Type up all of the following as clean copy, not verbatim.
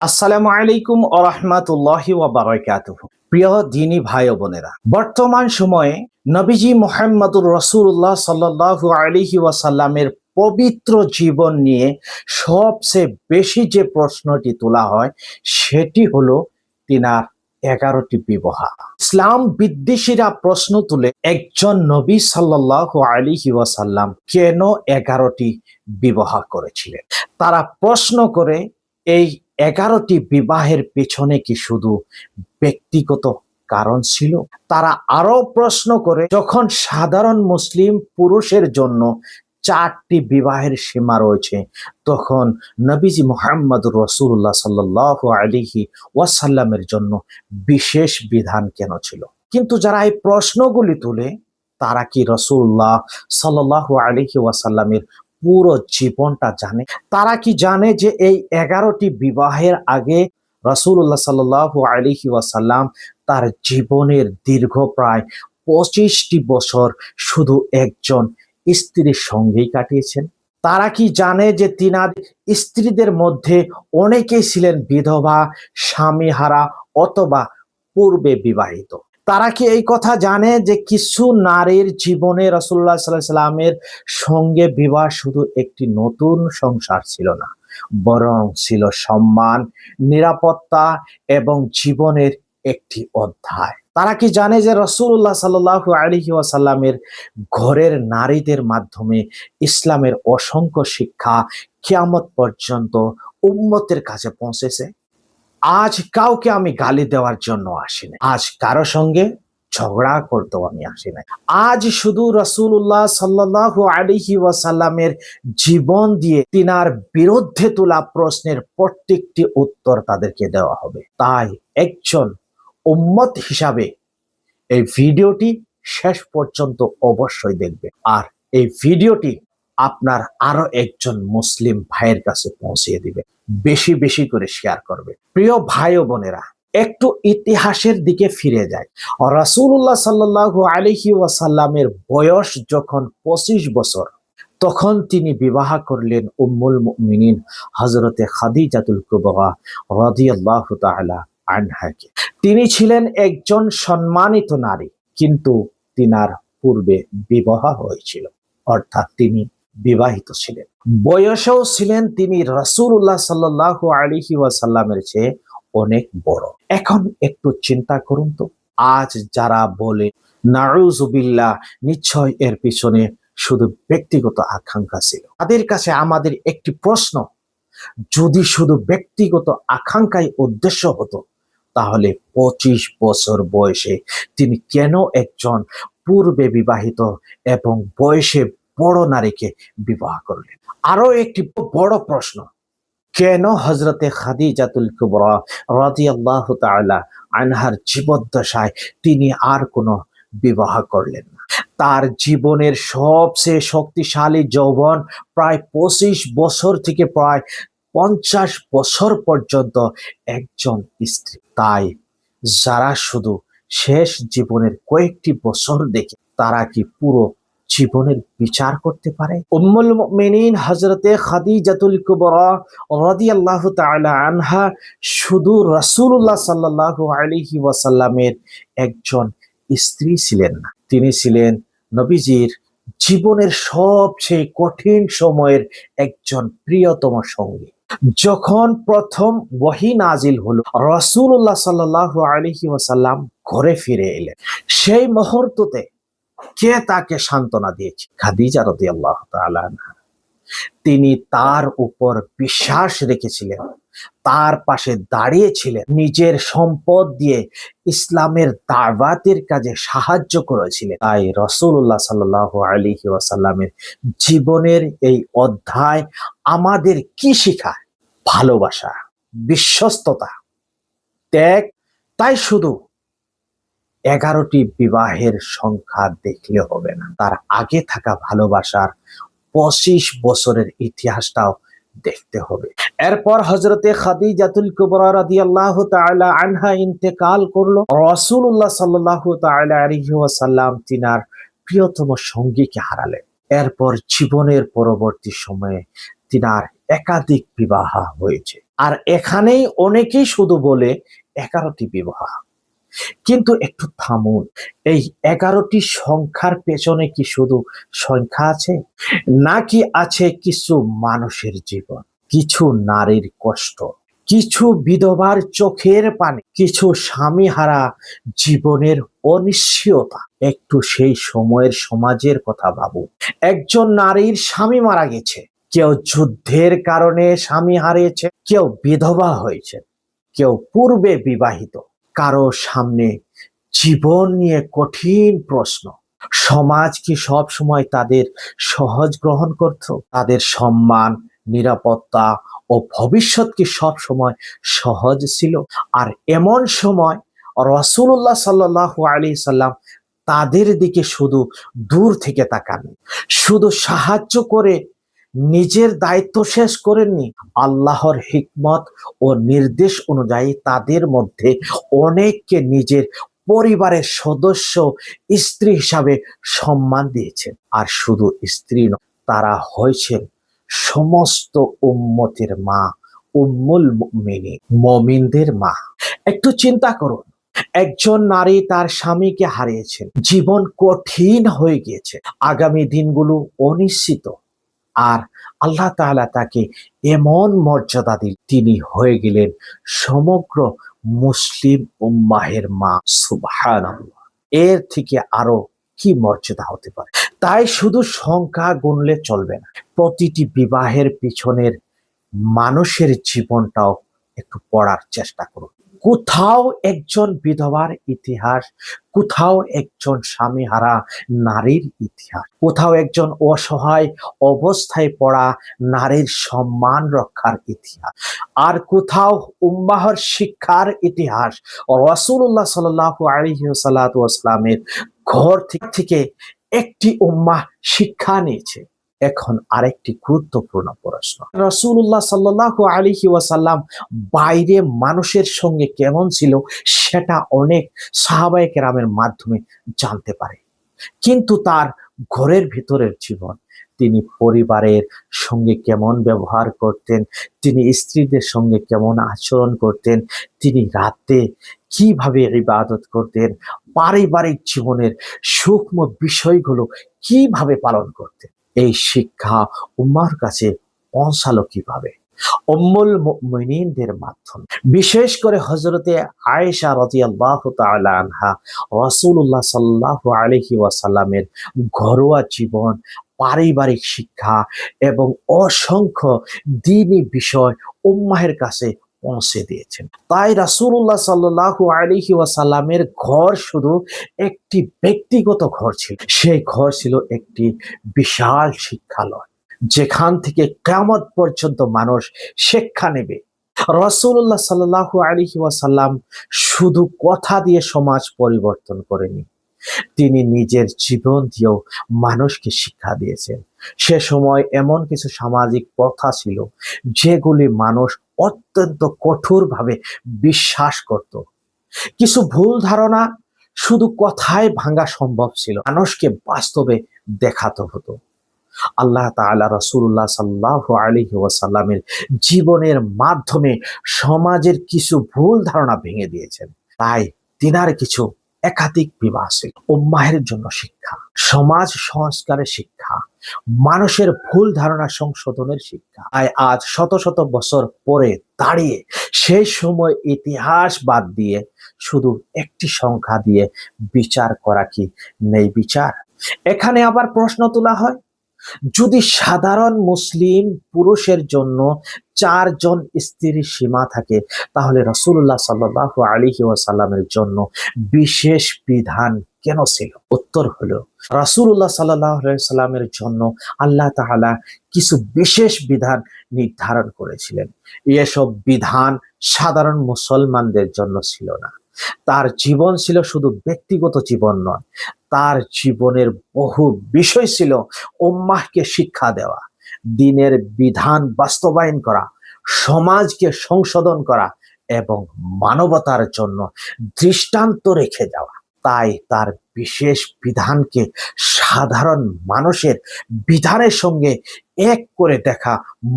আসসালামু আলাইকুম ওয়া রাহমাতুল্লাহি ওয়া বারাকাতুহু। প্রিয় দ্বীনী ভাই ও বোনেরা, বর্তমান সময়ে নবীজি মুহাম্মদুর রাসূলুল্লাহ সাল্লাল্লাহু আলাইহি ওয়াসাল্লামের পবিত্র জীবন নিয়ে সবচেয়ে বেশি যে প্রশ্নটি তোলা হয় সেটি হলো তিনার 11টি বিবাহ। ইসলাম বিদ্বেষীরা প্রশ্ন তুলে একজন নবী সাল্লাল্লাহু আলাইহি ওয়াসাল্লাম কেন 11টি বিবাহ করেছিলেন। তারা প্রশ্ন করে এই 11টি বিবাহের পেছনে কি শুধু ব্যক্তিগত কারণ ছিল? তারা আরো প্রশ্ন করে যখন সাধারণ মুসলিম পুরুষের জন্য 4টি বিবাহের সীমা রয়েছে, তখন নবীজি মুহাম্মদুর রাসূলুল্লাহ সাল্লাল্লাহু আলাইহি ওয়াসাল্লামের জন্য বিশেষ বিধান কেন ছিল? কিন্তু যারা এই প্রশ্নগুলি তুলে তারা কি রাসূলুল্লাহ সাল্লাল্লাহু আলাইহি ওয়াসাল্লামের পুরো জীবনটা জানে? তারা কি জানে যে এই 11টি বিবাহের আগে রাসূলুল্লাহ সাল্লাল্লাহু আলাইহি ওয়াসাল্লাম তার জীবনের দীর্ঘ প্রায় 25টি বছর শুধু একজন স্ত্রীর সঙ্গেই কাটিয়েছেন? তারা কি জানে যে তিনার স্ত্রীদের মধ্যে অনেকেই ছিলেন বিধবা, স্বামীহারা অথবা পূর্বে বিবাহিত? তারা কি এই কথা জানে যে কিছু নারীর জীবনে রাসূলুল্লাহ সাল্লাল্লাহু আলাইহি সাল্লামের সঙ্গে বিবাহ শুধু একটি নতুন সংসার ছিল না, বরং ছিল সম্মান, নিরাপত্তা এবং জীবনের একটি অধ্যায়? তারা কি জানে যে রাসূলুল্লাহ সাল্লাল্লাহু আলাইহি ওয়াসাল্লামের ঘরের নারীদের মাধ্যমে ইসলামের অসংখ্য শিক্ষা কিয়ামত পর্যন্ত উম্মতের কাছে পৌঁছেছে? আজ কাউকে আমি গালি দেওয়ার জন্য আসিনি, আজ কারো সঙ্গে ঝগড়া করতেও আমি আসি নাই। আজ শুধু রাসূলুল্লাহ সাল্লাল্লাহু আলাইহি ওয়াসাল্লামের জীবন দিয়ে তিনার বিরুদ্ধে তোলা প্রশ্নের প্রত্যেকটি উত্তর তাদেরকে দেওয়া হবে। তাই একজন উম্মত হিসাবে এই ভিডিওটি শেষ পর্যন্ত অবশ্যই দেখবে, আর এই ভিডিওটি আপনার আরো একজন মুসলিম ভাইয়ের কাছে পৌঁছিয়ে দিবে। বেশি বেশি করে শেয়ার করবে। প্রিয় ভাই ও বোনেরা, একটু ইতিহাসের দিকে ফিরে যায়। রাসূলুল্লাহ সাল্লাল্লাহু আলাইহি ওয়াসাল্লামের বয়স যখন 25 বছর, তখন তিনি বিবাহ করলেন উম্মুল মুমিনিন হযরতে খাদিজাতুল কুবরা রাদিয়াল্লাহু তাআলা আনহাকে। তিনি ছিলেন একজন সম্মানিত নারী, কিন্তু তিনার পূর্বে বিবাহ হয়েছিল, অর্থাৎ তিনি বিবাহিত ছিলেন। বয়সেও ছিলেন তিনি রাসূলুল্লাহ সাল্লাল্লাহু আলাইহি ওয়াসাল্লামের চেয়ে অনেক বড়। এখন একটু চিন্তা করুন তো, আজ যারা বলে নাউযুবিল্লাহ, নিশ্চয় এর পিছনে শুধু ব্যক্তিগত আকাঙ্ক্ষা ছিল। তাদের কাছে আমাদের একটি প্রশ্ন, যদি শুধু ব্যক্তিগত আকাঙ্ক্ষাই উদ্দেশ্য হতো, তাহলে 25 বছর বয়সে তিনি কেন একজন পূর্বে বিবাহিত এবং বয়সে বড় নারীকে বিবাহ করলেন? আরো একটি বড় প্রশ্ন, কেন হযরতে খাদিজাতুল কুবরা রাদিয়াল্লাহু তাআলা আনহার জীবদ্দশায় তিনি আর কোনো বিবাহ করলেন না? তার জীবনের সবচেয়ে শক্তিশালী যৌবন প্রায় 25 বছর থেকে প্রায় 50 বছর পর্যন্ত একজন স্ত্রী। তাই যারা শুধু শেষ জীবনের কয়েকটি বছর দেখে, তারা কি পুরো জীবনের বিচার করতে পারে? উম্মুল মুমিনিন হযরতে খাদিজাতুল কুবরা রাদিয়াল্লাহু তাআলা আনহা শুধু রাসূলুল্লাহ সাল্লাল্লাহু আলাইহি ওয়াসাল্লামের একজন স্ত্রী ছিলেন না, তিনি ছিলেন নবীজির জীবনের সবচেয়ে কঠিন সময়ের একজন প্রিয়তম সঙ্গী। যখন প্রথম ওহী নাজিল হলো, রাসূলুল্লাহ সাল্লাল্লাহু আলাইহি ওয়াসাল্লাম ঘরে ফিরে এলেন। সেই মুহূর্ততে কে তাকে সান্ত্বনা দিয়েছে? খাদিজা রাদিয়াল্লাহু তাআলা আনহা। তিনি তার উপর বিশ্বাস রেখেছিলেন, তার পাশে দাঁড়িয়েছিলেন, নিজের সম্পদ দিয়ে ইসলামের দাওয়াতের কাজে সাহায্য করেছিলেন। তাই রাসূলুল্লাহ সাল্লাল্লাহু আলাইহি ওয়াসাল্লামের জীবনের এই অধ্যায় আমাদের কি শেখায়? ভালোবাসা, বিশ্বস্ততা, ত্যাগ। তাই শুধু 11টি বিবাহের সংখ্যা দেখলে হবে না, তার আগে থাকা ভালোবাসার 25 বছরের ইতিহাসটাও দেখতে হবে। এরপর হযরতে খাদিজাতুল কুবরা রাদিয়াল্লাহু তাআলা আনহা ইন্তেকাল করলো। রাসূলুল্লাহ সাল্লাল্লাহু তাআলা আলাইহি ওয়াসাল্লাম তিনার প্রিয়তম সঙ্গীকে হারালেন। এরপর জীবনের পরবর্তী সময়ে তিনার একাধিক বিবাহ হয়েছে। আর এখানেই অনেকেই শুধু বলে 11টি বিবাহ। কিন্তু একটু থামুন, এই 11টি সংখ্যার পেছনে কি শুধু সংখ্যা আছে, নাকি আছে কিছু মানুষের জীবন, কিছু নারীর কষ্ট, কিছু বিধবার চোখের পানি, কিছু স্বামীহারা জীবনের অনিশ্চয়তা? একটু সেই সময়ের সমাজের কথা ভাবুন। একজন নারীর স্বামী মারা গেছে, কেউ যুদ্ধের কারণে স্বামী হারিয়েছে, কেউ বিধবা হয়েছে, কেউ পূর্বে বিবাহিত। কারো সামনে জীবন নিয়ে কঠিন প্রশ্ন। সমাজ কি সব সময় তাদের সহজ গ্রহণ করত? তাদের সম্মান, নিরাপত্তা ও ভবিষ্যৎ কি সব সময় সহজ ছিল? আর এমন সময় রাসূলুল্লাহ সাল্লাল্লাহু আলাইহি সাল্লাম তাদের দিকে শুধু দূর থেকে তাকান, শুধু সাহায্য করে নিজের দায়িত্ব শেষ করেননি। আল্লাহর হিকমত ও নির্দেশ অনুযায়ী তাদের মধ্যে অনেককে নিজের পরিবারের সদস্য, স্ত্রী হিসাবে সম্মান দিয়েছেন। আর শুধু স্ত্রী নয়, তারা হয়েছেন সমস্ত উম্মতের মা, উম্মুল মুমিনিন, মুমিনদের মা। একটু চিন্তা করুন, একজন নারী তার স্বামীকে হারিয়েছেন, জীবন কঠিন হয়ে গিয়েছে, আগামী দিনগুলো অনিশ্চিত, আর আল্লাহ তাআলা তাকে এমন মর্যাদা দিল, তিনি হয়ে গেলেন সমগ্র মুসলিম উম্মাহের মা। সুবহানাল্লাহ, এর থেকে আরো কি মর্যাদা হতে পারে? তাই শুধু সংখ্যা গুনলে চলবে না, প্রতিটি বিবাহের পিছনের মানুষের জীবনটাও একটু পড়ার চেষ্টা করুন। কোথাও একজন বিধবার ইতিহাস, কোথাও একজন স্বামীহারা নারীর ইতিহাস, কোথাও একজন অসহায় অবস্থায় পড়া নারীর সম্মান রক্ষার ইতিহাস, আর কোথাও উম্মাহর শিক্ষার ইতিহাস। রাসূলুল্লাহ সাল্লাল্লাহু আলাইহি ওয়াসাল্লামের ঘর থেকে একটি উম্মাহ শিক্ষা নিয়েছে। এখন আরেকটি গুরুত্বপূর্ণ প্রশ্ন, রাসূলুল্লাহ সাল্লাল্লাহু আলাইহি ওয়াসাল্লাম বাইরে মানুষের সঙ্গে কেমন ছিল সেটা অনেক সাহাবায়ে কেরামের মাধ্যমে জানতে পারে, কিন্তু তার ঘরের ভিতরের জীবন, তিনি পরিবারের সঙ্গে কেমন ব্যবহার করতেন, তিনি স্ত্রীদের সঙ্গে কেমন আচরণ করতেন, তিনি রাতে কিভাবে ইবাদত করতেন, পারিবারিক জীবনের সূক্ষ্ম বিষয়গুলো কিভাবে পালন করতেন, এই শিক্ষা উম্মার কাছে পৌঁছালো কিভাবে? উম্মুল মুমিনিনদের মাধ্যমে, বিশেষ করে হযরতে আয়েশা রাদিয়াল্লাহু তাআলা আনহা রাসূলুল্লাহ সাল্লাল্লাহু আলাইহি ওয়াসাল্লামের ঘরোয়া জীবন, পারিবারিক শিক্ষা এবং অসংখ্য দ্বীনি বিষয় উম্মাহের কাছে পৌঁছে দিয়েছেন। তাই রাসূলুল্লাহ সাল্লাল্লাহু আলাইহি ওয়াসাল্লামের ঘর শুধু একটি ব্যক্তিগত ঘর ছিল, সেই ঘর ছিল একটি বিশাল শিক্ষালয়, যেখান থেকে কিয়ামত পর্যন্ত মানুষ শিক্ষা নেবে। রাসূলুল্লাহ সাল্লাল্লাহু আলাইহি ওয়াসাল্লাম শুধু কথা দিয়ে সমাজ পরিবর্তন করেনি, তিনি নিজের জীবন দিয়েও মানুষকে শিক্ষা দিয়েছেন। সে সময় এমন কিছু সামাজিক প্রথা ছিল যেগুলি মানুষ অত্যন্ত কঠোরভাবে বিশ্বাস করত। কিছু ভুল ধারণা শুধু কথায় ভাঙা সম্ভব ছিল, মানুষকে বাস্তবে দেখাতে হতো। আল্লাহ তাআলা রাসূলুল্লাহ সাল্লাল্লাহু আলাইহি ওয়াসাল্লামের জীবনের মাধ্যমে সমাজের কিছু ভুল ধারণা ভেঙে দিয়েছেন। তাই তিনার কিছু একাধিক বিবাহ ছিল উম্মাহের জন্য শিক্ষা, সমাজ সংস্কারের শিক্ষা, মানুষের ভুল ধারণা সংশোধনের শিক্ষা। তাই আজ শত শত বছর পরে দাঁড়িয়ে সেই সময় ইতিহাস বাদ দিয়ে শুধু একটি সংখ্যা দিয়ে বিচার করা কি নেই বিচার? এখানে আবার প্রশ্ন তোলা হয়, যদি সাধারণ মুসলিম পুরুষের জন্য 4 জন স্ত্রীর সীমা থাকে, তাহলে রাসূলুল্লাহ সাল্লাল্লাহু আলাইহি ওয়াসাল্লামের জন্য বিশেষ বিধান কেন ছিল? উত্তর হলো, রাসূলুল্লাহ সাল্লাল্লাহু আলাইহি ওয়াসাল্লামের জন্য আল্লাহ তাআলা কিছু বিশেষ বিধান নির্ধারণ করেছিলেন। এসব বিধান সাধারণ মুসলমানদের জন্য ছিল না। তার জীবন ছিল শুধু ব্যক্তিগত জীবন নয়, তার জীবনের বহু বিষয় ছিল উম্মাহকে শিক্ষা দেওয়া, দ্বীনের বিধান বাস্তবায়ন করা, সমাজকে সংশোধন করা এবং মানবতার জন্য দৃষ্টান্ত রেখে যাওয়া। তাই তার বিশেষ বিধানকে সাধারণ মানুষের বিধানের সঙ্গে এক করে দেখা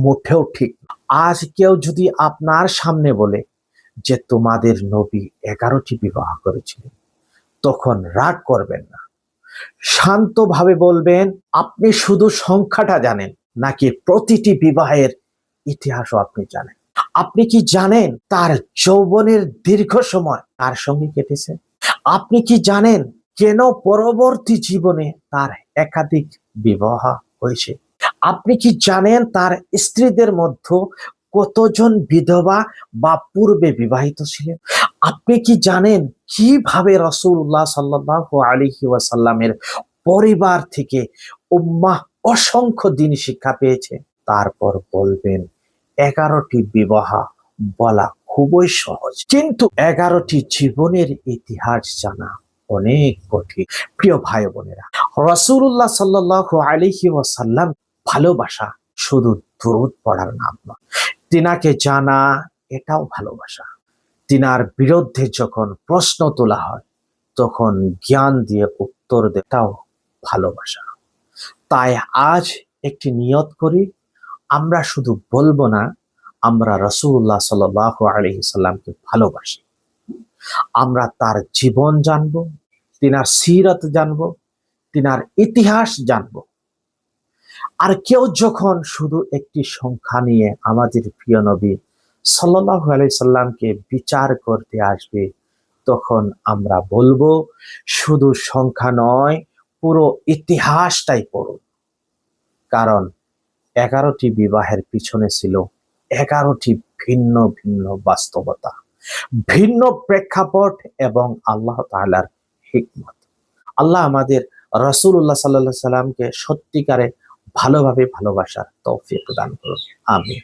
মোটেও ঠিক না। আজ কেউ যদি আপনার সামনে বলে যে তোমাদের নবী 11টি বিবাহ করেছিলেন, তখন রাগ করবেন না, শান্তভাবে বলবেন, আপনি শুধু সংখ্যাটা জানেন নাকি প্রতিটি বিবাহের ইতিহাসও আপনি জানেন? আপনি কি জানেন তার যৌবনের দীর্ঘ সময় তার সঙ্গে কেটেছে? আপনি কি জানেন কেন পরবর্তী জীবনে তার একাধিক বিবাহ হয়েছে? আপনি কি জানেন তার স্ত্রীদের মধ্যে কতজন বিধবা বা পূর্বে বিবাহিত ছিলেন? আপনি কি জানেন কিভাবে রাসূলুল্লাহ সাল্লাল্লাহু আলাইহি ওয়াসাল্লামের পরিবার থেকে উম্মাহ অসংখ্য দিন শিক্ষা পেয়েছে? তারপর বলবেন 11টি বিবাহ বলা খুবই সহজ, কিন্তু 11টি জীবনের ইতিহাস জানা অনেক কঠিন। প্রিয় ভাই বোনেরা, রাসূলুল্লাহ সাল্লাল্লাহু আলাইহি ওয়াসাল্লাম ভালোবাসা শুধু দুরূদ পড়ার নাম নয়, তিনাকে জানা এটাও ভালোবাসা। তিনার বিরুদ্ধে যখন প্রশ্ন তোলা হয় তখন জ্ঞান দিয়ে উত্তর দেওয়াও ভালোবাসা। তাই আজ একটি নিয়ত করি, আমরা শুধু বলবো না আমরা রাসূলুল্লাহ সাল্লাল্লাহু আলাইহি সাল্লামকে ভালোবাসি, আমরা তার জীবন জানবো, তিনার সিরাত জানবো, তিনার ইতিহাস জানবো। আর কেউ যখন শুধু একটি সংখ্যা নিয়ে আমাদের প্রিয় নবী সাল্লাল্লাহু আলাইহি সাল্লামকে বিচার করতে আসবে, তখন আমরা বলবো শুধু সংখ্যা নয়, পুরো ইতিহাসটাই পড়ুন। কারণ 11টি বিবাহের পিছনে ছিল 11টি ভিন্ন ভিন্ন বাস্তবতা, ভিন্ন প্রেক্ষাপট এবং আল্লাহ তাআলার হিকমত। আল্লাহ আমাদের রাসূলুল্লাহ সাল্লাল্লাহু আলাইহি সাল্লামকে সত্যিকারে ভালোভাবে ভালোবাসার তৌফিক দান করুন, আমিন।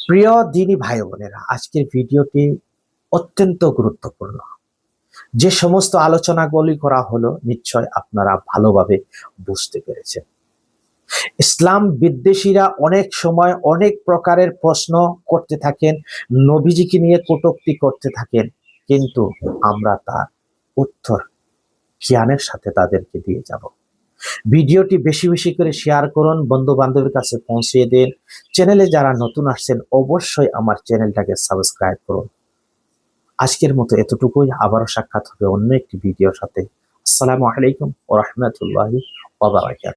প্রিয় দিনী ভাই বোনেরা, আজকের ভিডিওটি অত্যন্ত গুরুত্বপূর্ণ। যে সমস্ত আলোচনাগুলি করা হলো নিশ্চয় আপনারা ভালোভাবে বুঝতে পেরেছেন। ইসলাম বিদ্বেষীরা অনেক সময় অনেক প্রকারের প্রশ্ন করতে থাকেন, নবীজিকে নিয়ে কটূক্তি করতে থাকেন, কিন্তু আমরা তার উত্তর জ্ঞানের সাথে তাদেরকে দিয়ে যাব। ভিডিওটি বেশি বেশি করে শেয়ার করুন, বন্ধু বান্ধবের কাছে পৌঁছিয়ে দিন। চ্যানেলে যারা নতুন আসছেন অবশ্যই আমার চ্যানেলটাকে সাবস্ক্রাইব করুন। আজকের মতো এতটুকুই, আবারও সাক্ষাৎ হবে অন্য একটি ভিডিওর সাথে। আসসালামু আলাইকুম ওয়া রাহমাতুল্লাহি ওয়া বারাকাতুহু।